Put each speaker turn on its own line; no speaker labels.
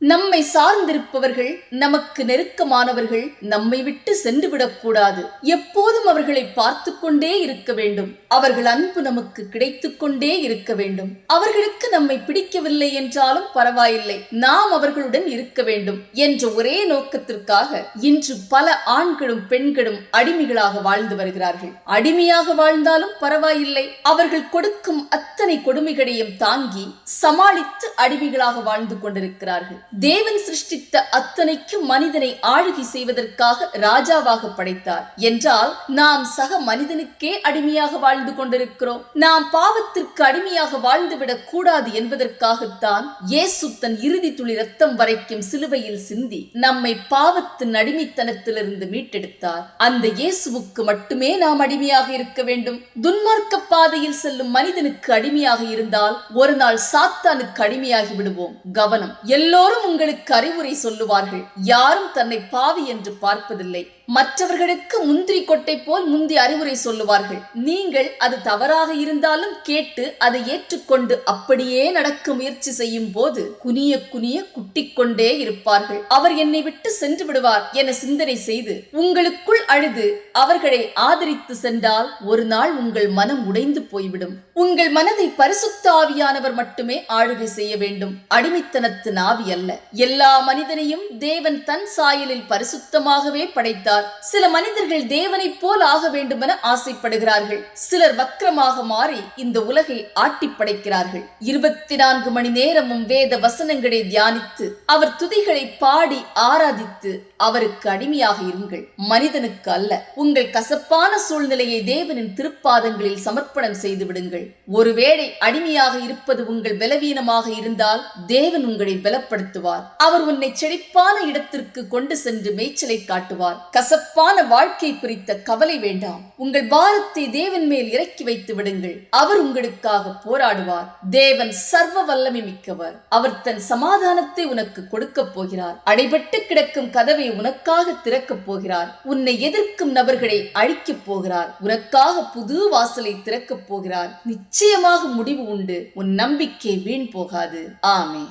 நம்மை சார்ந்திருப்பவர்கள், நமக்கு நெருக்கமானவர்கள் நம்மை விட்டு சென்று விடக்கூடாது. எப்போதும் அவர்களை பார்த்து கொண்டே இருக்க வேண்டும். அவர்கள் அன்பு நமக்கு கிடைத்துக் கொண்டே இருக்க வேண்டும். அவர்களுக்கு நம்மை பிடிக்கவில்லை என்றாலும் பரவாயில்லை, நாம் அவர்களுடன் இருக்க வேண்டும் என்ற ஒரே நோக்கத்திற்காக இன்று பல ஆண்களும் பெண்களும் அடிமைகளாக வாழ்ந்து வருகிறார்கள். அடிமையாக வாழ்ந்தாலும் பரவாயில்லை, அவர்கள் கொடுக்கும் அத்தனை கொடுமைகளையும் தாங்கி சமாளித்து அடிமைகளாக வாழ்ந்து கொண்டிருக்கிறார்கள். தேவன் சிருஷ்டித்த அத்தனைக்கும் மனிதனை ஆளுகை செய்வதற்காக ராஜாவாக படைத்தார் என்றால் நாம் சக மனிதனுக்கே அடிமையாக வாழ்ந்து கொண்டிருக்கிறோம். நாம் பாவத்திற்கு அடிமையாக வாழ்ந்துவிடக் கூடாது என்பதற்காகத்தான் இயேசு தன் இறுதி துளி ரத்தம் வரைக்கும் சிலுவையில் சிந்தி நம்மை பாவத்தின் அடிமைத்தனத்திலிருந்து மீட்டெடுத்தார். அந்த இயேசுவுக்கு மட்டுமே நாம் அடிமையாக இருக்க வேண்டும். துன்மார்க்க பாதையில் செல்லும் மனிதனுக்கு அடிமையாக இருந்தால் ஒரு நாள் சாத்தானுக்கு அடிமையாகி விடுவோம். கவனம்! எல்லோரும் உங்களுக்கு அறிவுரை சொல்லுவார்கள். யாரும் தன்னை பாவி என்று பார்ப்பதில்லை. மற்றவர்களுக்கு முந்திரி கொட்டை போல் முந்தி அறிவுரை சொல்லுவார்கள். நீங்கள் அது தவறாக இருந்தாலும் கேட்டு அதை ஏற்றுக்கொண்டு அப்படியே நடக்க முயற்சி செய்யும் போது குனிய குனிய குட்டிக் கொண்டே இருப்பார்கள். அவர் என்னை விட்டு சென்று விடுவார் என சிந்தனை செய்து உங்களுக்குள் அழுது அவர்களை ஆதரித்து சென்றால் ஒரு நாள் உங்கள் மனம் உடைந்து போய்விடும். உங்கள் மனதை பரிசுத்த ஆவியானவர் மட்டுமே ஆளுகை செய்ய வேண்டும். அடிமைத்தனத்தின் ஆவி அல்ல. எல்லா மனிதனையும் தேவன் தன் சாயலில் பரிசுத்தமாகவே படைத்தார். சில மனிதர்கள் தேவனைப் போல் ஆக வேண்டும் என ஆசைப்படுகிறார்கள். சிலர் வக்கிரமாக மாறி இந்த உலகை ஆட்டி படைக்கிறார்கள். 24 மணி நேரமும் வேத வசனங்களை தியானித்து அவர் துதிகளை பாடி ஆராதித்து அவருக்கு அடிமையாக இருங்கள், மனிதனுக்கு அல்ல. உங்கள் கசப்பான சூழ்நிலையை தேவனின் திருப்பாதங்களில் சமர்ப்பணம் செய்து விடுங்கள். ஒருவேளை அடிமையாக இருப்பது உங்கள் பலவீனமாக இருந்தால் தேவன் உங்களை பலப்படுத்துவார். அவர் உன்னை செழிப்பான இடத்திற்கு கொண்டு சென்று மேய்ச்சலை காட்டுவார். கசப்பான வாழ்க்கை குறித்த கவலை வேண்டாம். உங்கள் பாரத்தை தேவன் மேல் இறக்கி வைத்து விடுங்கள். அவர் உங்களுக்காக போராடுவார். தேவன் சர்வ வல்லமை மிக்கவர். அவர் தன் சமாதானத்தை உனக்கு கொடுக்கப் போகிறார். அடைபட்டு கிடக்கும் கதவை உனக்காக திறக்கப் போகிறார். உன்னை எதிர்க்கும் நபர்களை அழிக்கப் போகிறார். உனக்காக புது வாசலை திறக்கப் போகிறார். நிச்சயமாக முடிவு உண்டு. உன் நம்பிக்கை வீண் போகாது. ஆமென்.